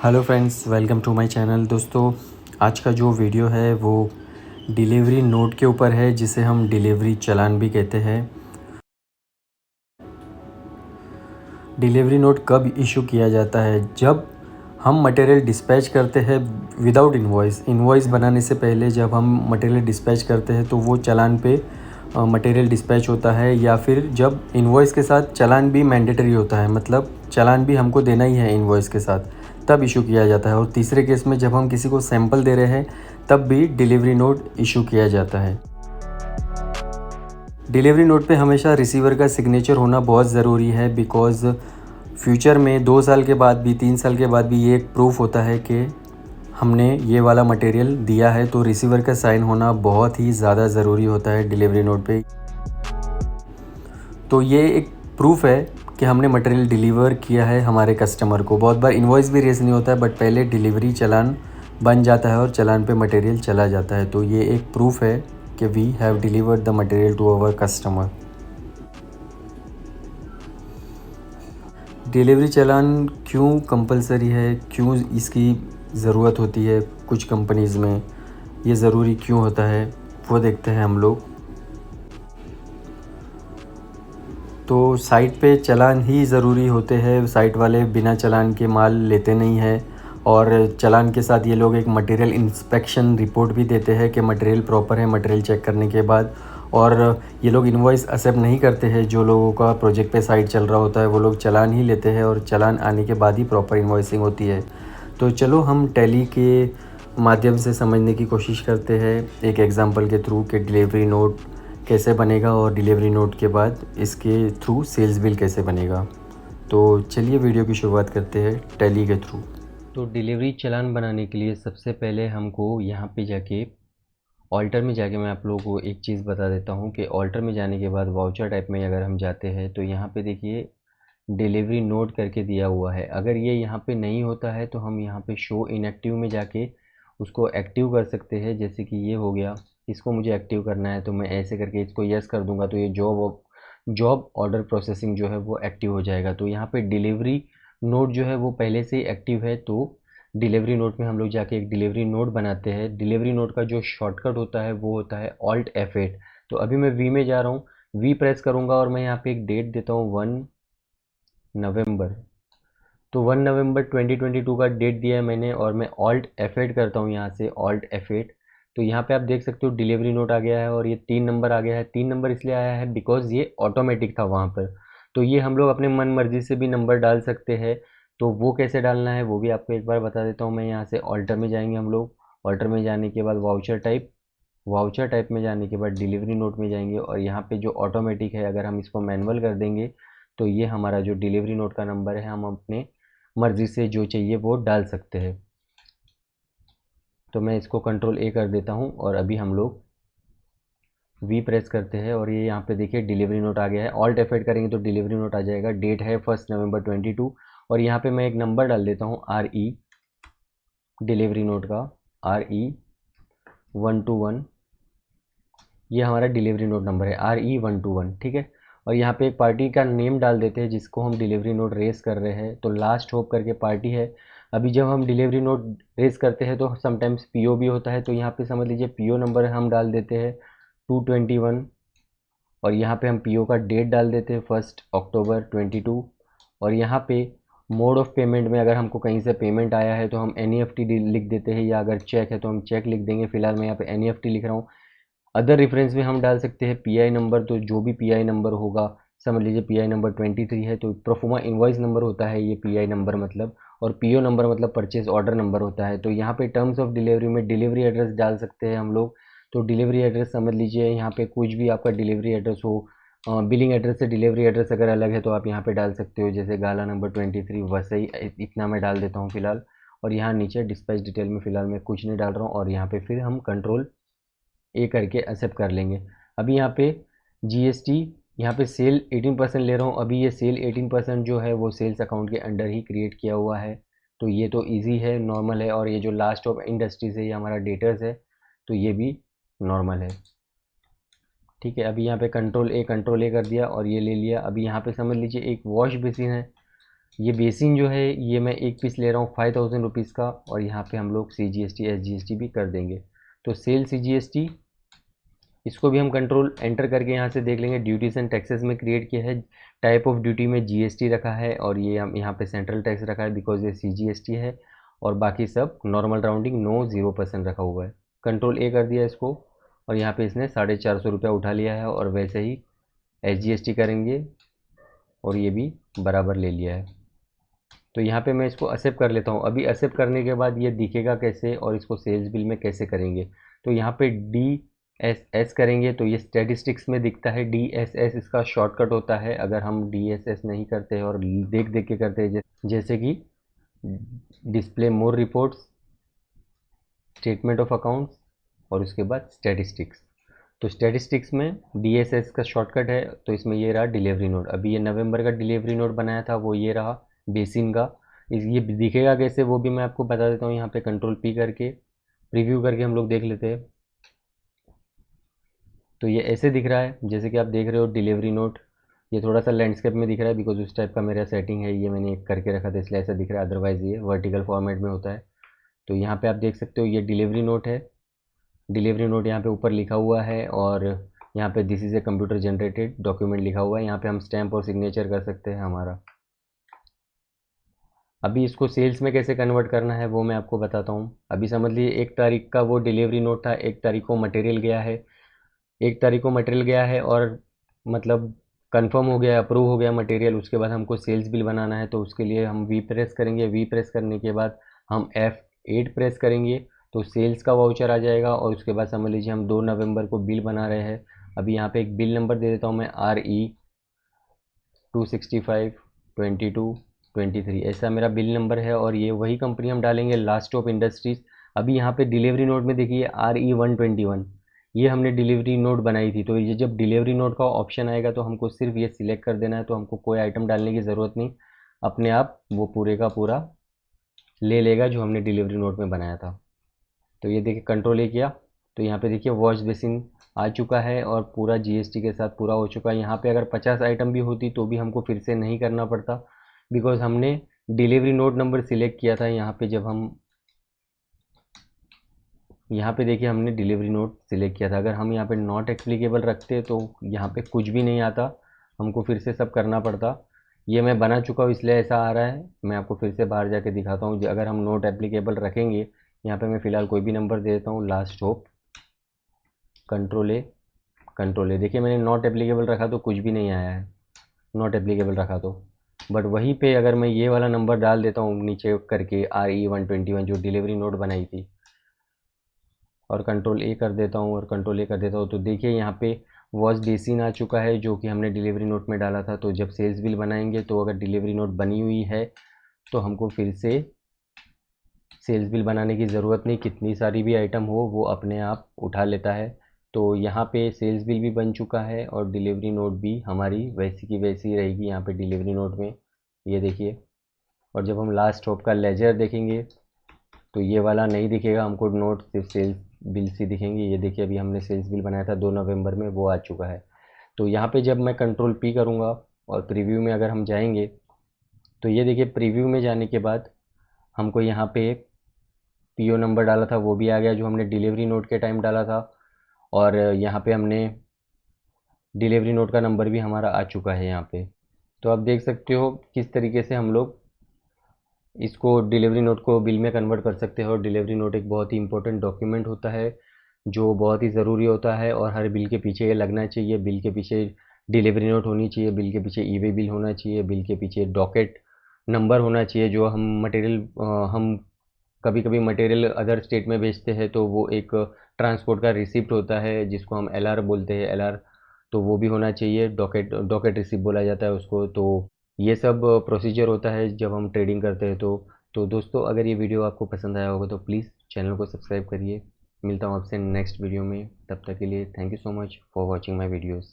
Hello friends, welcome to my channel. दोस्तों, आज का जो वीडियो है वो डिलीवरी नोट के ऊपर है, जिसे हम डिलीवरी चालान भी कहते हैं। डिलीवरी नोट कब इशू किया जाता है? जब हम मटेरियल डिस्पैच करते हैं विदाउट इनवॉइस। इनवॉइस बनाने से पहले जब हम मटेरियल डिस्पैच करते हैं तो वो चालान पे मटेरियल डिस्पैच होता है, या फिर जब इनवॉइस के साथ चालान भी मैंडेटरी होता है, मतलब चालान भी हमको देना ही है इनवॉइस के साथ, तब इशू किया जाता है। और तीसरे केस में जब हम किसी को सैंपल दे रहे हैं तब भी डिलीवरी नोट इशू किया जाता है। डिलीवरी नोट पे हमेशा रिसीवर का सिग्नेचर होना बहुत ज़रूरी है, बिकॉज़ फ्यूचर में 2 साल के बाद भी 3 साल के बाद भी ये एक प्रूफ होता है कि हमने ये वाला मटेरियल दिया है। तो रिसीवर का साइन होना बहुत ही ज़्यादा ज़रूरी होता है डिलीवरी नोट पे। तो ये एक प्रूफ है कि हमने मटेरियल डिलीवर किया है हमारे कस्टमर को। बहुत बार इनवॉइस भी रेस नहीं होता है, बट पहले डिलीवरी चालान बन जाता है और चालान पे मटेरियल चला जाता है। तो ये एक प्रूफ है कि we have delivered the material to our customer. Delivery challan क्यों कंपलसरी है, क्यों इसकी ज़रूरत होती है कुछ कंपनीज़ में, ये ज़रूरी क्यों होता है, वो देखते हैं हम लोग। तो साइट पे चालान ही ज़रूरी होते हैं। साइट वाले बिना चालान के माल लेते नहीं हैं, और चालान के साथ ये लोग एक मटेरियल इंस्पेक्शन रिपोर्ट भी देते हैं कि मटेरियल प्रॉपर है, मटेरियल चेक करने के बाद। और ये लोग इनवॉइस एक्सेप्ट नहीं करते हैं। जो लोगों का प्रोजेक्ट पे साइट चल रहा होता है वो लोग चालान ही लेते हैं, और चालान आने के बाद ही प्रॉपर इनवॉइसिंग होती है। तो चलो हम टैली के माध्यम से समझने की कोशिश करते हैं एक एग्ज़ाम्पल के थ्रू कि डिलीवरी नोट कैसे बनेगा और डिलीवरी नोट के बाद इसके थ्रू सेल्स बिल कैसे बनेगा। तो चलिए वीडियो की शुरुआत करते हैं टैली के थ्रू। तो डिलीवरी चालान बनाने के लिए सबसे पहले हमको यहाँ पे जाके ऑल्टर में जाके मैं आप लोगों को एक चीज़ बता देता हूँ कि ऑल्टर में जाने के बाद वाउचर टाइप में अगर हम जाते हैं तो यहाँ पे देखिए डिलीवरी नोट करके दिया हुआ है। अगर ये यहाँ पे नहीं होता है तो हम यहाँ पे शो इनएक्टिव में जाके उसको एक्टिव कर सकते हैं। जैसे कि ये हो गया, इसको मुझे एक्टिव करना है तो मैं ऐसे करके इसको यस कर दूंगा, तो ये जॉब ऑर्डर प्रोसेसिंग जो है वो एक्टिव हो जाएगा। तो यहाँ पे डिलीवरी नोट जो है वो पहले से ही एक्टिव है। तो डिलीवरी नोट में हम लोग जाके एक डिलीवरी नोट बनाते हैं। डिलीवरी नोट का जो शॉर्टकट होता है वो होता है ऑल्ट F8। तो अभी मैं वी में जा रहा हूँ, वी प्रेस करूँगा और मैं यहाँ पे एक डेट देता हूँ 1 नवंबर। तो 1 नवंबर 2022 का डेट दिया है मैंने, और मैं ऑल्ट F8 करता हूँ यहाँ से, ऑल्ट F8। तो यहाँ पे आप देख सकते हो डिलीवरी नोट आ गया है और ये 3 नंबर आ गया है। 3 नंबर इसलिए आया है बिकॉज ये ऑटोमेटिक था वहाँ पर। तो ये हम लोग अपने मन मर्जी से भी नंबर डाल सकते हैं। तो वो कैसे डालना है वो भी आपको एक बार बता देता हूँ मैं। यहाँ से ऑल्टर में जाएंगे हम लोग, ऑल्टर में जाने के बाद वाउचर टाइप में जाने के बाद डिलीवरी नोट में जाएंगे, और यहाँ पे जो ऑटोमेटिक है अगर हम इसको मैनुअल कर देंगे तो ये हमारा जो डिलीवरी नोट का नंबर है हम अपने मर्ज़ी से जो चाहिए वो डाल सकते हैं। तो मैं इसको कंट्रोल ए कर देता हूँ और अभी हम लोग वी प्रेस करते हैं और ये यहाँ पे देखिए डिलीवरी नोट आ गया है। ऑल्ट F8 करेंगे तो डिलीवरी नोट आ जाएगा। डेट है 1 नवंबर 22, और यहाँ पे मैं एक नंबर डाल देता हूँ RE डिलीवरी नोट का, RE 121। ये हमारा डिलीवरी नोट नंबर है RE 121, ठीक है। और यहाँ पे एक पार्टी का नेम डाल देते हैं जिसको हम डिलीवरी नोट रेस कर रहे हैं। तो लास्ट होप करके पार्टी है। अभी जब हम डिलीवरी नोट रेस करते हैं तो समटाइम्स PO भी होता है। तो यहाँ पे समझ लीजिए PO नंबर हम डाल देते हैं 221, और यहाँ पे हम PO का डेट डाल देते हैं 1 अक्टूबर 22। और यहाँ पे मोड ऑफ पेमेंट में अगर हमको कहीं से पेमेंट आया है तो हम NEFT लिख देते हैं, या अगर चेक है तो हम चेक लिख देंगे। फिलहाल मैं यहाँ पे NEFT लिख रहा हूँ। अदर रेफरेंस में हम डाल सकते हैं PI नंबर। तो जो भी PI नंबर होगा, समझ लीजिए PI नंबर 23 है तो प्रोफोमा इनवॉइस नंबर होता है ये PI नंबर मतलब, और PO नंबर मतलब परचेज ऑर्डर नंबर होता है। तो यहाँ पे टर्म्स ऑफ डिलीवरी में डिलीवरी एड्रेस डाल सकते हैं हम लोग। तो डिलीवरी एड्रेस समझ लीजिए यहाँ पे कुछ भी आपका डिलीवरी एड्रेस हो, बिलिंग एड्रेस से डिलीवरी एड्रेस अगर अलग है तो आप यहाँ पे डाल सकते हो, जैसे गाला नंबर 23 वैसे ही इतना मैं डाल देता हूँ फिलहाल। और यहाँ नीचे डिस्पैच डिटेल में फिलहाल मैं कुछ नहीं डाल रहा हूँ, और यहाँ पे फिर हम कंट्रोल ए करके एक्सेप्ट कर लेंगे। अभी यहाँ पे GST, यहाँ पे सेल 18% ले रहा हूँ। अभी ये सेल 18% जो है वो सेल्स अकाउंट के अंडर ही क्रिएट किया हुआ है। तो ये तो इजी है, नॉर्मल है। और ये जो लास्ट ऑफ इंडस्ट्रीज है ये हमारा डेटर्स है, तो ये भी नॉर्मल है, ठीक है। अभी यहाँ पे कंट्रोल ए कर दिया और ये ले लिया। अभी यहाँ पे समझ लीजिए एक वॉश बेसिन है। ये बेसिन जो है ये मैं एक पीस ले रहा हूँ 5000 रुपीज़ का, और यहाँ पे हम लोग CGST SGST भी कर देंगे। तो सेल CGST इसको भी हम कंट्रोल एंटर करके यहाँ से देख लेंगे। ड्यूटीज एंड टैक्सेस में क्रिएट किया है, टाइप ऑफ ड्यूटी में GST रखा है, और ये हम यहाँ पे सेंट्रल टैक्स रखा है बिकॉज ये CGST है, और बाकी सब नॉर्मल राउंडिंग नो 0% रखा हुआ है। कंट्रोल A कर दिया इसको, और यहाँ पे इसने 450 रुपया उठा लिया है, और वैसे ही SGST करेंगे और ये भी बराबर ले लिया है। तो यहाँ पे मैं इसको एक्सेप्ट कर लेता हूँ। अभी एक्सेप्ट करने के बाद ये दिखेगा कैसे और इसको सेल्स बिल में कैसे करेंगे, तो यहाँ पे DSS करेंगे तो ये स्टैटिस्टिक्स में दिखता है। DSS इसका शॉर्टकट होता है। अगर हम DSS नहीं करते हैं और देख देख के करते हैं, जैसे कि display more reports, statement of accounts, और उसके बाद स्टैटिस्टिक्स। तो स्टैटिस्टिक्स में DSS का शॉर्टकट है, तो इसमें ये रहा डिलीवरी नोट। अभी ये नवंबर का डिलीवरी नोट बनाया था, वो ये रहा बेसिन का। ये दिखेगा कैसे वो भी मैं आपको बता देता हूँ। यहाँ पे कंट्रोल P करके प्रीव्यू करके हम लोग देख लेते हैं। तो ये ऐसे दिख रहा है जैसे कि आप देख रहे हो डिलीवरी नोट। ये थोड़ा सा लैंडस्केप में दिख रहा है बिकॉज उस टाइप का मेरा सेटिंग है, ये मैंने करके रखा था इसलिए ऐसा दिख रहा है, अदरवाइज़ ये वर्टिकल फॉर्मेट में होता है। तो यहाँ पे आप देख सकते हो ये डिलीवरी नोट है। डिलीवरी नोट यहाँ पे ऊपर लिखा हुआ है, और यहाँ पे this is a computer generated document लिखा हुआ है। यहाँ पे हम स्टैम्प और सिग्नेचर कर सकते हैं हमारा। अभी इसको सेल्स में कैसे कन्वर्ट करना है वो मैं आपको बताता हूँ। अभी समझ लीजिए 1 तारीख का वो डिलीवरी नोट था, 1 तारीख को मटेरियल गया है। 1 तारीख को मटेरियल गया है और मतलब कंफर्म हो गया, अप्रूव हो गया मटेरियल। उसके बाद हमको सेल्स बिल बनाना है, तो उसके लिए हम वी प्रेस करेंगे। वी प्रेस करने के बाद हम F8 प्रेस करेंगे तो सेल्स का वाउचर आ जाएगा। और उसके बाद समझ लीजिए हम 2 नवंबर को बिल बना रहे हैं। अभी यहाँ पे एक बिल नंबर दे देता हूँ मैं, RE 265-22-23, ऐसा मेरा बिल नंबर है। और ये वही कंपनी हम डालेंगे, लास्ट ऑफ इंडस्ट्रीज़। अभी यहाँ पे डिलीवरी नोट में देखिए RE 121, ये हमने डिलीवरी नोट बनाई थी। तो ये जब डिलीवरी नोट का ऑप्शन आएगा तो हमको सिर्फ ये सिलेक्ट कर देना है, तो हमको कोई आइटम डालने की ज़रूरत नहीं, अपने आप वो पूरे का पूरा ले लेगा जो हमने डिलीवरी नोट में बनाया था। तो ये देखिए कंट्रोल A किया तो यहाँ पे देखिए वॉश बेसिन आ चुका है और पूरा GST के साथ पूरा हो चुका है। यहाँ पे अगर 50 आइटम भी होती तो भी हमको फिर से नहीं करना पड़ता बिकॉज हमने डिलीवरी नोट नंबर सिलेक्ट किया था। यहाँ पे जब हम यहाँ पे देखिए हमने डिलीवरी नोट सिलेक्ट किया था। अगर हम यहाँ पे नॉट एप्लीकेबल रखते तो यहाँ पे कुछ भी नहीं आता, हमको फिर से सब करना पड़ता। ये मैं बना चुका हूँ इसलिए ऐसा आ रहा है। मैं आपको फिर से बाहर जाके दिखाता हूँ। अगर हम नोट एप्लीकेबल रखेंगे, यहाँ पे मैं फ़िलहाल कोई भी नंबर दे देता हूँ, लास्ट होप, कंट्रोल ए। देखिए मैंने नॉट एप्लीकेबल रखा तो कुछ भी नहीं आया है, नॉट एप्लीकेबल रखा तो। बट वहीं पे अगर मैं ये वाला नंबर डाल देता हूँ नीचे करके RE 121 जो डिलीवरी नोट बनाई थी, और कंट्रोल A कर देता हूँ और कंट्रोल A कर देता हूँ, तो देखिए यहाँ पे वॉश बेसिन आ चुका है जो कि हमने डिलीवरी नोट में डाला था। तो जब सेल्स बिल बनाएंगे तो अगर डिलीवरी नोट बनी हुई है तो हमको फिर से सेल्स बिल बनाने की ज़रूरत नहीं, कितनी सारी भी आइटम हो वो अपने आप उठा लेता है। तो यहाँ पे सेल्स बिल भी बन चुका है और डिलीवरी नोट भी हमारी वैसी की वैसी रहेगी यहाँ पे डिलीवरी नोट में, ये देखिए। और जब हम लास्ट स्टॉप का लेजर देखेंगे तो ये वाला नहीं दिखेगा हमको, नोट सिर्फ सेल्स बिल से दिखेंगे। ये देखिए अभी हमने सेल्स बिल बनाया था 2 नवंबर में, वो आ चुका है। तो यहाँ पे जब मैं कंट्रोल P करूँगा और प्रीव्यू में अगर हम जाएंगे तो ये देखिए प्रीव्यू में जाने के बाद हमको यहाँ पे PO नंबर डाला था वो भी आ गया जो हमने डिलीवरी नोट के टाइम डाला था, और यहाँ पे हमने डिलीवरी नोट का नंबर भी हमारा आ चुका है यहाँ पे। तो आप देख सकते हो किस तरीके से हम लोग इसको डिलीवरी नोट को बिल में कन्वर्ट कर सकते हैं। और डिलीवरी नोट एक बहुत ही इंपॉर्टेंट डॉक्यूमेंट होता है जो बहुत ही ज़रूरी होता है, और हर बिल के पीछे ये लगना चाहिए। बिल के पीछे डिलीवरी नोट होनी चाहिए, बिल के पीछे ई-वे बिल होना चाहिए, बिल के पीछे डॉकेट नंबर होना चाहिए। जो हम मटेरियल हम कभी कभी मटेरियल अदर स्टेट में भेजते हैं तो वो एक ट्रांसपोर्ट का रिसिप्ट होता है जिसको हम LR बोलते हैं, LR। तो वो भी होना चाहिए, डॉकेट डॉकेट रिसिप्ट बोला जाता है उसको। तो ये सब प्रोसीजर होता है जब हम ट्रेडिंग करते हैं। तो दोस्तों अगर ये वीडियो आपको पसंद आया होगा तो प्लीज़ चैनल को सब्सक्राइब करिए। मिलता हूँ आपसे नेक्स्ट वीडियो में, तब तक के लिए thank you so much for watching my videos.